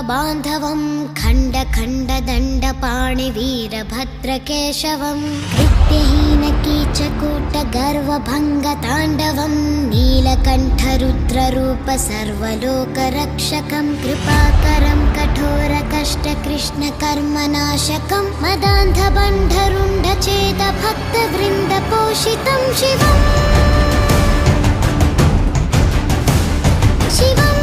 बान्धवं खण्ड खण्ड दण्ड पाणि वीरभद्रकेशवं कृत्यहीन कीचकूट गर्वभङ्ग ताण्डवं नीलकण्ठ रुद्ररूप सर्वलोकरक्षकं कृपाकरं कठोर कष्ट कृष्ण कर्मनाशकं मदान्ध बन्धरुण्ड चेत भक्तवृन्द पोषितं शिवम् शिवम्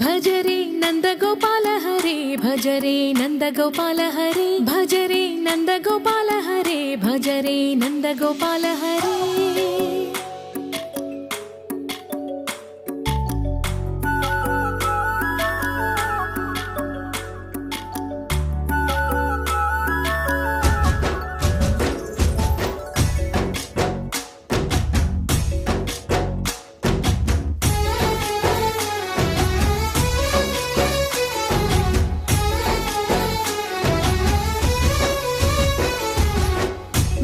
भजरे नन्दगोपाल हरे भजरे नन्दगोपाल हरे भजरे नन्दगोपाल हरे भजरे नन्दगोपाल हरे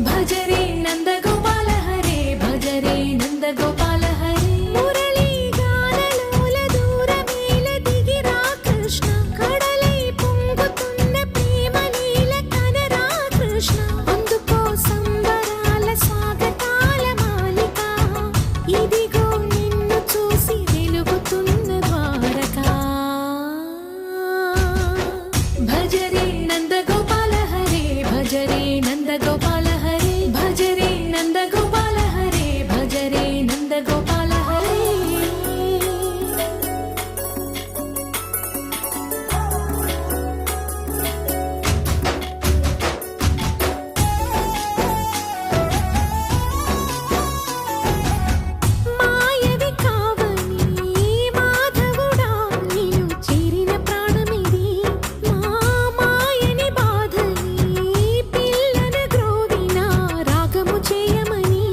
भजरे नन्दगोपाल हरे भजरे नन्दगोपाल हरे मुरली गानलोल दूरमेल दिगिरा कृष्ण कడलै పొంగుతున్న ప్రేమ నీల కనరా కృష్ణ అందుకో సంబరాల స్వాగతాల మాలిక ఇదిగో నిన్ను చూసి వెలుగుతున్న ద్వారకా భజరే నందగోపాల హరే భజరే నందగోపాల भजरे नन्दगोपाल हरे भजरे नन्दगोपाल हरे మాయవి కావని మాధవుడా నిన్ను చేరిన ప్రాణమిది మా మాయని బాధని పిల్లను గ్రోవిన రాగము చేయమని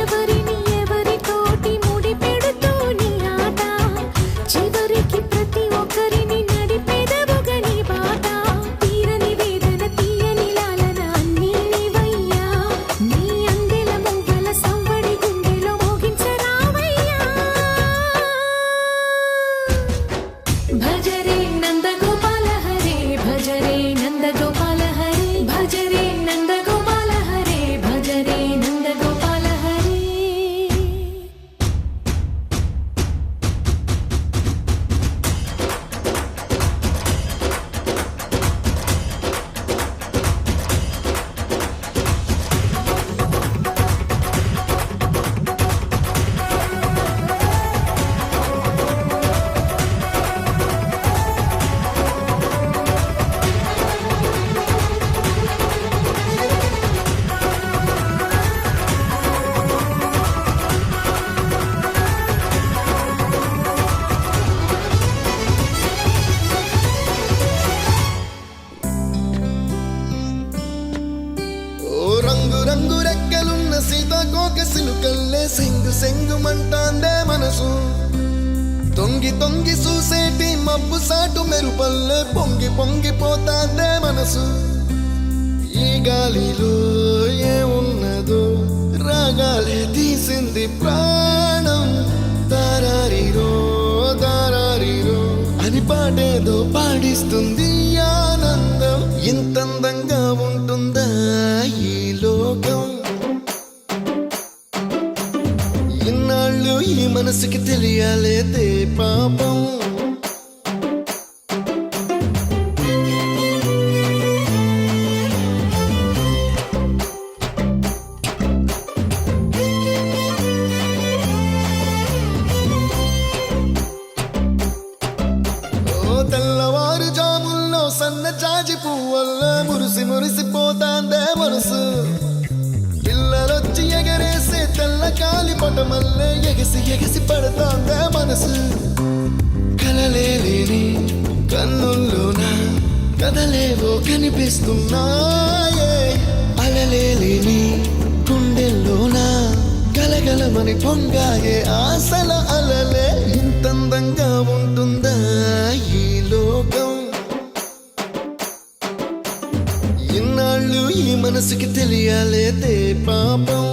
ఎవరిని ఎవరితోటి ముడి పెడుతూ నీ ఆట చివరికి ప్రతి ఒక్కరిని నడిపెదవుగని బాట తీరని వేదన తీయని లాలన అన్నీ నీవయ్యా నీ అందెల మొగ్గల సవ్వడి గుండెలో మోగించరావయ్యా భజరే నందగోపాల హరే భజరే నందగోపాల హరే భజరే నందగోపాల హరే భజరే నందగోపాల హరే రంగు రంగు రెక్కలున్న సీతాకోక సిలుకల్లే సెంగు సెంగుమంటాందే మనసు తొంగి తొంగి చూసేటి మబ్బు సాటు మెరుపల్లే పొంగి పొంగిపోతాందే మనసు ఈ గాలిలో ఏమున్నదో రాగాలే తీసింది ప్రాణం. దారారిరో దారారిరో అని పాడేదో పాడిస్తుంది ఆనందం. ఇంతందంగా ఉంటుందా ఈ లోకం? ఇన్నాళ్ళు ఈ మనసుకి తెలియాలేదే పాపం. తెల్లవారుజాముల్లో సన్న జాజి పువ్వల్ల మురిసి మురిసిపోతాందే మనసు. పిల్లలొచ్చి ఎగరేసే తెల్ల కాలి పటమల్లే ఎగసి ఎగసి పడతాందే మనసు. కలలేని కన్నుల్లోన కదలేవో కనిపిస్తున్నాయే. అలలేని గుండెల్లోన గలగలమని పొంగాయే ఆశల అలలే. ఇంతందంగా ఉంటుందా ఈ లోకం? ఇన్నాళ్ళు ఈ మనసుకి తెలియాలేదే పాపం.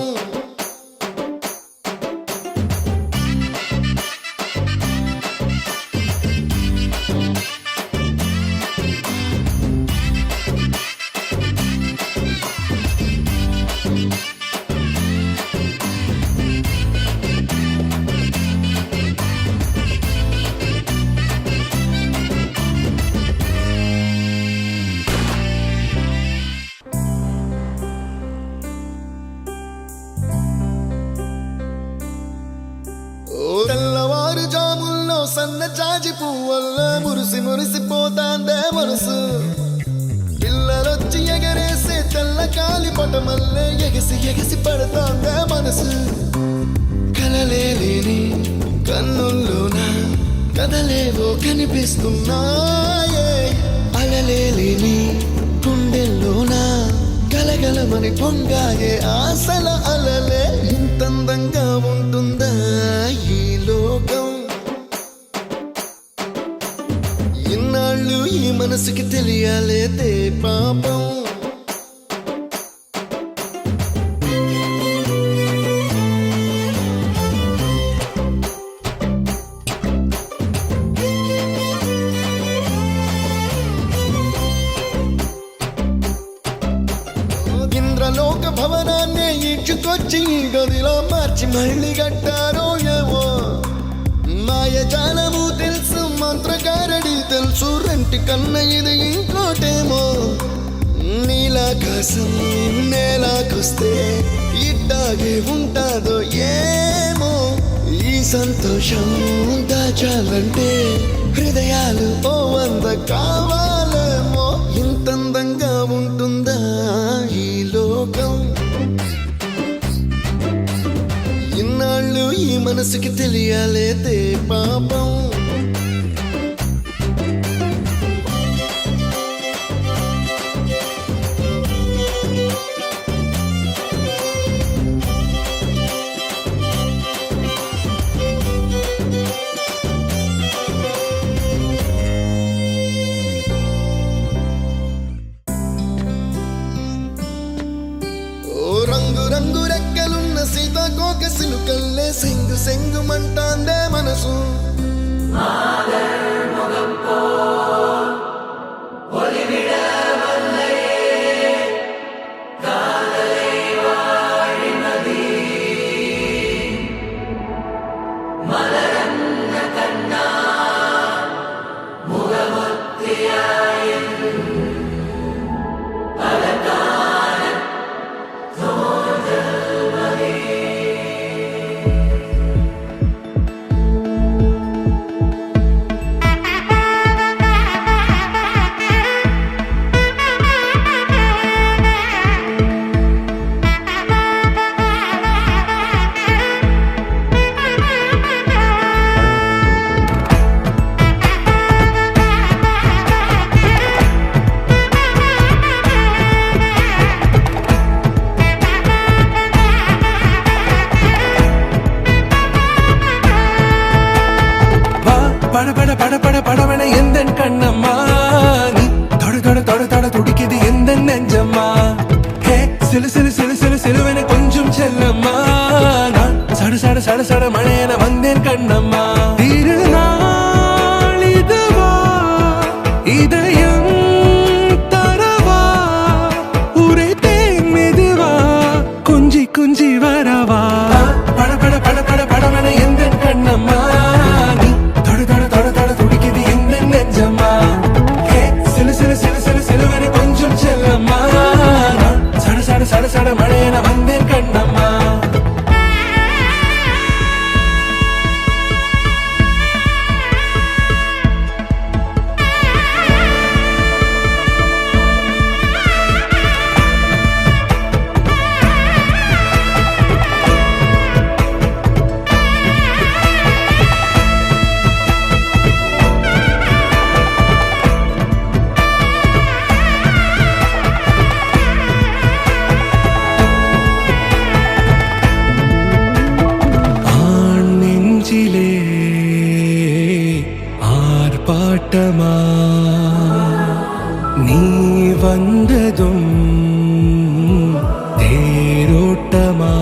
తెల్లవారుజాముల్లో సన్న జాజి పువ్వల్ల మురిసి మురిసిపోతాందే మనసు. పిల్లలొచ్చి ఎగరేసే తెల్ల కాలి పటమల్లే ఎగసి ఎగసి పడతాందే మనసు. కలలేని కన్నుల్లోన కదలేవో కనిపిస్తున్నాయే. అలలేని గుండెల్లోన గలగలమని పొంగాయే ఆశల అలలే. ఇంతందంగా ఉంటుందా ఈ లోకం? ఇన్నాళ్ళు ఈ మనసుకి తెలియాలేదే పాపం. ఇంద్రలోక భవనాన్నే ఈడ్చుకొచ్చి ఈ గదిలో మార్చి మళ్ళీ కట్టారో ఏమో. మాయజాలము తెలుసు మంత్రగారడి తెలుసు. రెంటి కన్న ఇది ఇంకోటేమో. నీలాకాశం నేలాకొస్తే ఇట్టాగే ఉంటాదో ఏమో. ఈ సంతోషం దాచాలంటే హృదయాలు ఓ 100 కావాలేమో. ఇంతందంగా ఉంటుందా ఈ లోకం? ఇన్నాళ్ళు ఈ మనసుకి తెలియాలేదే పాపం. రంగు రంగు రెక్కలున్న సీతాకోక సిలుకల్లే సెంగు సెంగుమంటాందే మనసు. படபட எந்தன் கண்ணம்மா நீ தொட தொட தொட தொட துடிக்குது எந்தன் நெஞ்சம்மா ஹே சிலு சிலு சிலு சிலு சிலுவென கொஞ்சம் செல்லம்மா சட மழையன வந்தேன் கண்ணம்மா. திருநாள் இதுவா இதயம் தரவா உரைத்தேன் மெதுவா கொஞ்சி கொஞ்சி வரவா பட பட பட பட படவன எந்த கண்ணம்மா. நீ தொட தொட தொட தொட துடிக்குது எந்த நெஞ்சம்மா. சிலு சிலு சிலு சிலு சிலுவன கொஞ்சம் செல்லம்மா. சட சட சட சட மழையன வந்தேன் கண்ணம்மா. ஆர்ப்பாட்டமா நீ வந்ததும் தேரோட்டமா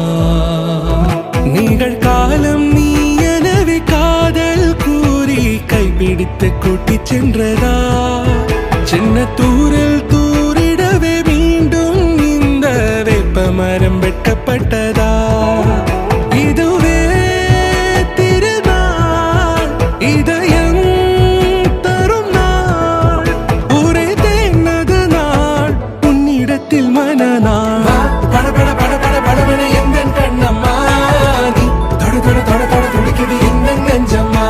நிகழ்காலம் நீ எனவே காதல் கூறி கைப்பிடித்து கூட்டி சென்றதா. சின்ன தூரல் தூரிடவே மீண்டும் இந்த வேப்ப மரம் வெட்கப்பட்டதா. இதுவே திருநாள் இதயம் தரும் நாள் ஒரே தேனது நாள் உன்னிடத்தில் மனநாள். பட பட பட பட படவன எந்த கண்ணம்மா. நீ தொட தொட தொட தொட துடிக்குது எந்த நெஞ்சம்மா.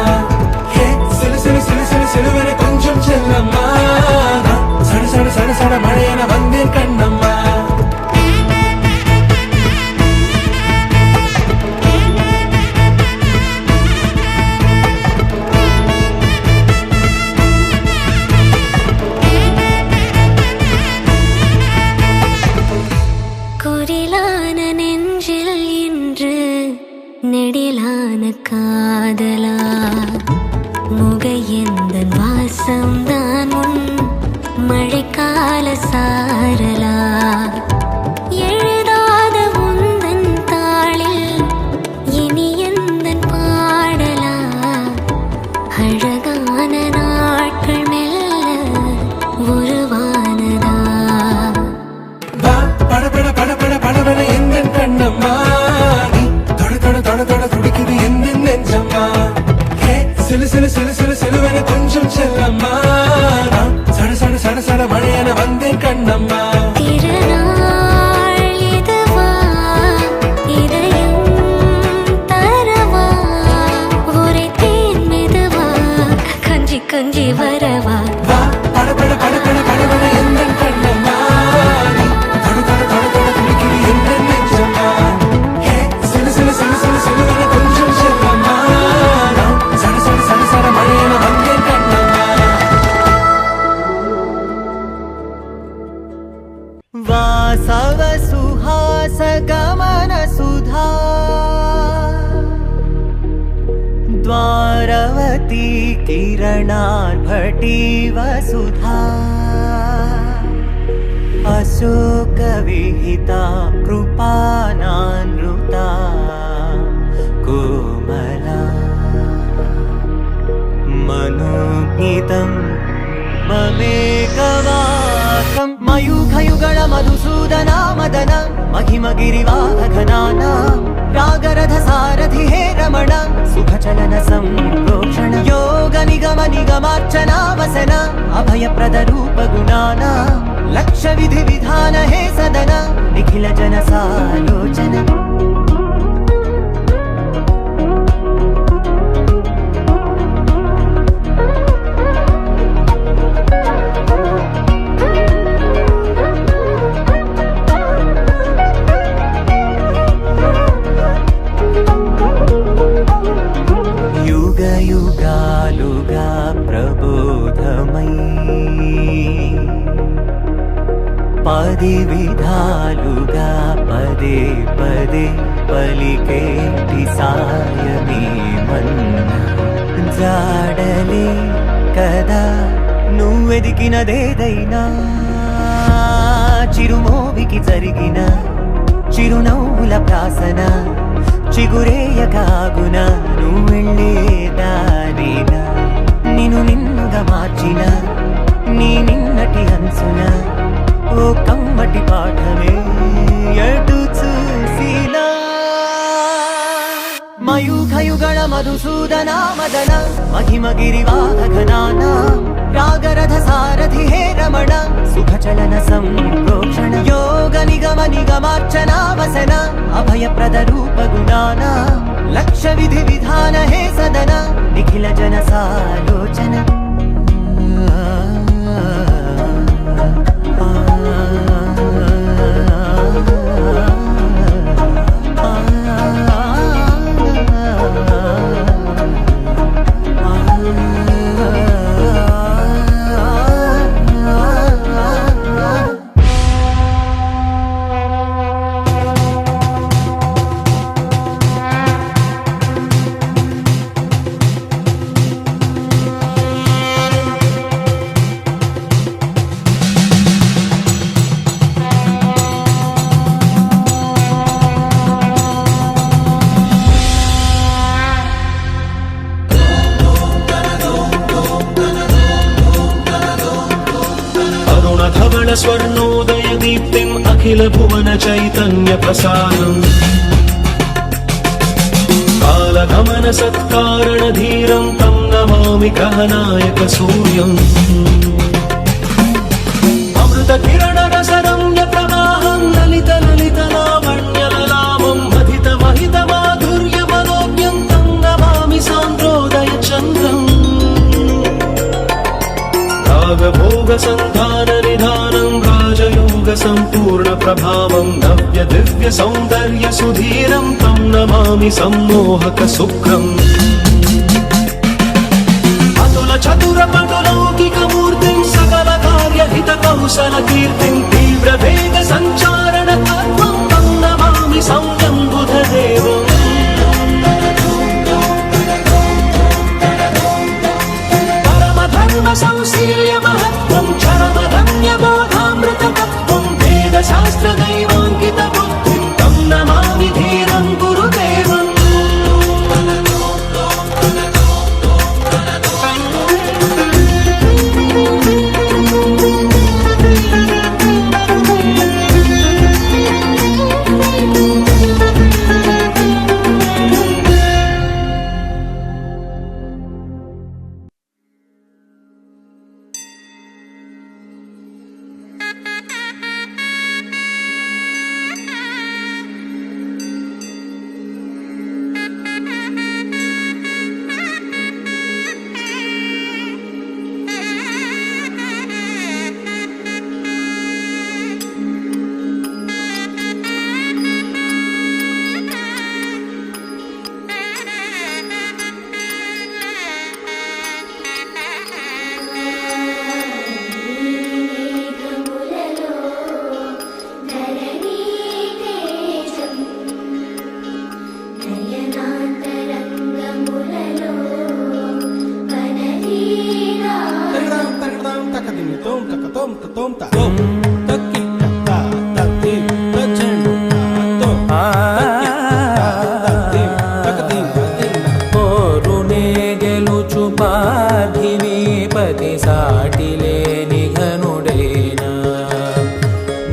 சிலு சிலு சிலு சிலு சிலுவன கொஞ்சம் செல்லம்மா. சட சட சட சட மழையன வந்தேன் கண்ணம்மா. குரிலான நெஞ்சில் இன்று நெடிலான காதலா முகையெந்தன் வாசம்தான் உன் மழைக்கால சாரலா. எழுதாத உந்தன் தாளில் இனி எந்தன் பாடலா. அழகான நாட்கள் மெல்ல உருவானதா. பட பட பட பட படவன எந்த கண்ணம்மா. நீ தொட தொட தொட தொட துடிக்குது எந்த நெஞ்சம்மா. சிலு சிலு சிலு சிலு சிலுவன கொஞ்சம் செல்லம்மா. சட சட சட சட மழையன வந்தேன் கண்ணம்மா. திருநாள் இதுவா இதயம் தரவா உரைத்தேன் மெதுவா கொஞ்சி கொஞ்சி வரவா. பட பட பட பட படவன எந்த கண்ணம்மா. நீ தொட தொட தொட தொட துடிக்குது எந்த நெஞ்சம்மா. சிலு சிலு சிலு சிலு சிலுவன கொஞ்சம் செல்லம்மா. சட சட சட சட மழையன வந்தேன் கண்ணம்மா. वासव सुहास गमन सुधा द्वारवती किरणार्भटी वसुधा अशोक विहिता कृपानानृता कोमला मनोज्ञितं ममेकवाकं मयूखयुगळ मधुसूदना मदन महिमगिरिवाहघनाना रागरथ सारथि हे रमण सुखचलन संप्रोक्षण योग निगम निगमार्चना वसन अभयप्रद रूप गुणाना लक्ष्य विधि विधान हे सदन निखिल जन सालोचन युगालुगा प्रबोधमयी पदि विधालुगा पदे पदे पलिकेटि सायमे मन्न जाडले कदा నువ్వెదికినదేదైనా చిరుమోవికి జరిగిన చిరునవ్వుల ప్రాసన చిగురేయకాగున నువ్వు వెళ్ళేదానేనా నిన్ను నిన్నుగా మార్చిన నీ నిన్నటి అంచున ఓ కమ్మటి పాఠమే ఎటు చూసినా మయూఖయుగళ మధుసూదన మదన మహిమగిరివాహ ఘనాన రాగరథ సారథి హే రమణ సుఖచలన సంప్రోక్షణ యోగ నిగమ నిగమార్చనా వసన అభయప్రద రూప గుణాన లక్ష్య విధి విధాన హే సదన నిఖిల జన సాలోచన స్వర్ణోదయ దీప్తిం అఖిల భువన చైతన్య ప్రసారం కాలగమన సత్కారణ ధీరం తం నమామి గ్రహనాయక సూర్యం అమృత కిరణ రసరమ్య ప్రవాహం లలిత లలిత లావణ్యలలామం మధిత మహిత మాధుర్య మనోజ్ఞం తం నమామి సాంద్రోదయ చంద్రం రాగభోగ సంధాన నిధానం రాజయోగ సంపూర్ణ ప్రభావం నవ్య దివ్య సౌందర్య సుధీరం తం నమామి సమ్మోహక శుక్రం అతుల చతుర పటులౌకిక మూర్తిం సకల కార్య హిత కౌశల కీర్తిం తీవ్ర వేగ సంచారణ తత్వం తం నమామి సౌమ్యం బుధదేవం పరమ ధర్మ సంశీల్య మహత్వం చరమ ధన్య బోధామృత తత్వం వేద శాస్త్ర దైవాంకిత బుద్ధిం తం నమామి ధీరం గురుదేవం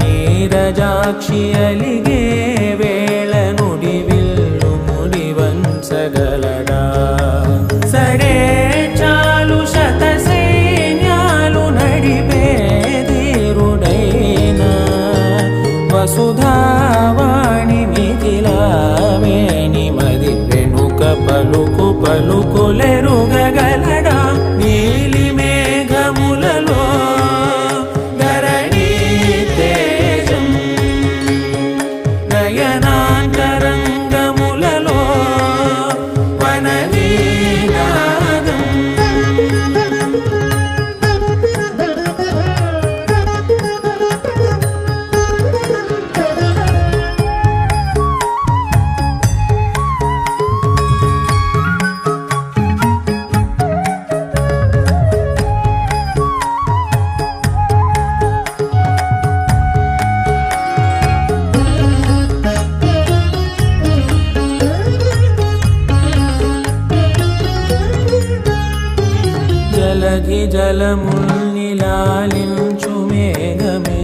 ನೀರಜಾಕ್ಷಿ ಅಲಿಗೆ ವೇಳ ನುಡಿವಿಲ್ಲು ಮುಡಿವಂಚಗಲಡ ಸಡೆ ಚಾಲು ಶತ ಸೈನ್ಯಾಲು ನಡಿಬೇದಿರುಡೈನ ವಸುಧಾವಾಣಿ ಮಿಥಿಲಾವೇಣಿ ಮದಿ ರೆಣುಕ ಪಲುಕು పలుకులెరుగగలడ నీలి మేఘములలో ధరణి తేజం నయనాంతరంగములలో వనవీనాదం కరిగి జలముల్నిలాలించు మేఘమే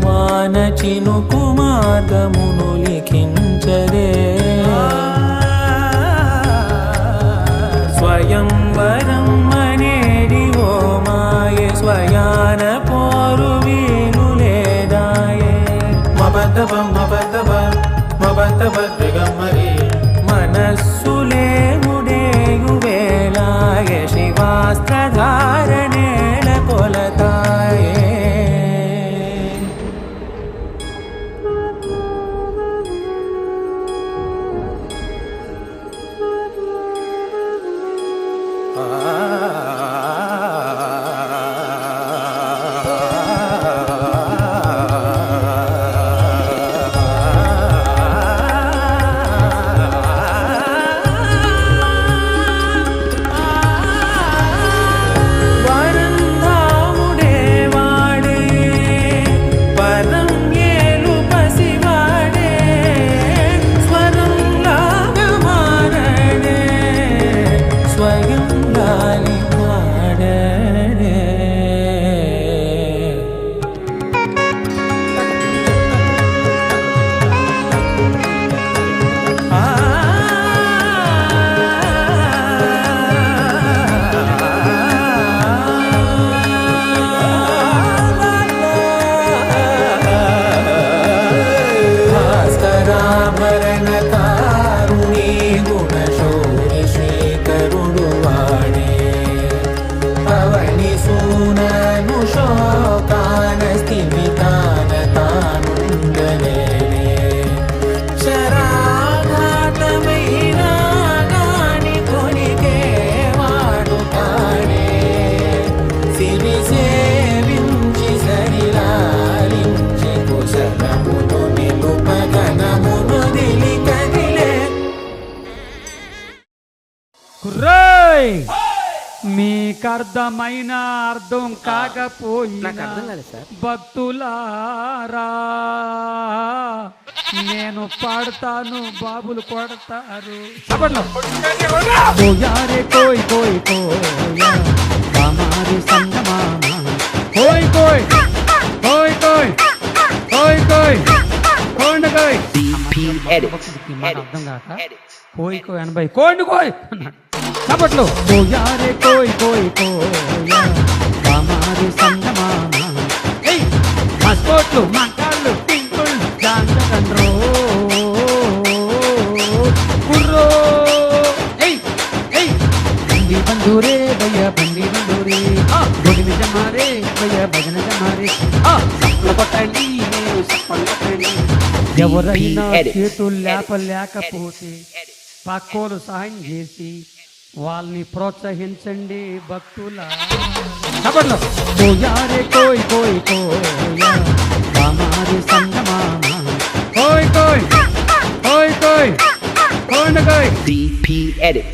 వాన చినుకు మార్గమును లిఖించరే స్వయంవరం అనేడి ఓ మాయే స్వయాన పోరు వీలు లేదాయే మబద్దబ దిగమ్మరి మనస్సులే ముడేయు వేళాయే శివాస్త్రధారణేల కొలతాయే మీకర్థమైన అర్థం కాకపోయినా భక్తులారా నేను పాడతాను బాబులు కొడతారు కోయారే కోయ్ కోయ్ కోయా హమారే సంగమామా కోయ్ కోయ్ కోయ్ కోయ్ కోయ్ కోయ్ కోండ కోయ్ అర్థం కాక కోయ్ కోయ్ 80 కోండి కోయ్ చప్పట్లు కోయారే కోయ్ కోయ్ కోయా హమారే సంగమామా ఏయ్ మస్కోట్లు మంకాళ్ళు పింకుళ్ళు జాంగకండ్రో కుర్రో ఏయ్ ఏయ్ బండి బందూరే భయ్యా బండి బందూరే గుడి మీద మారే భయ్యా భజన జమారే సప్పలు కొట్టండి సప్పలు కొట్టండి ఎవరైనా చేతులు లేకపోతే పక్కోలు సహాయం చేసి వాళ్ళని ప్రోత్సహించండి భక్తుల చప్పట్లు కోయారే కోయ్ కోయ్ కోయా హమారే సంగమామా కోయ్ కోయ్ కోయ్ కోయ్ కోండ కోయ్ DP edit.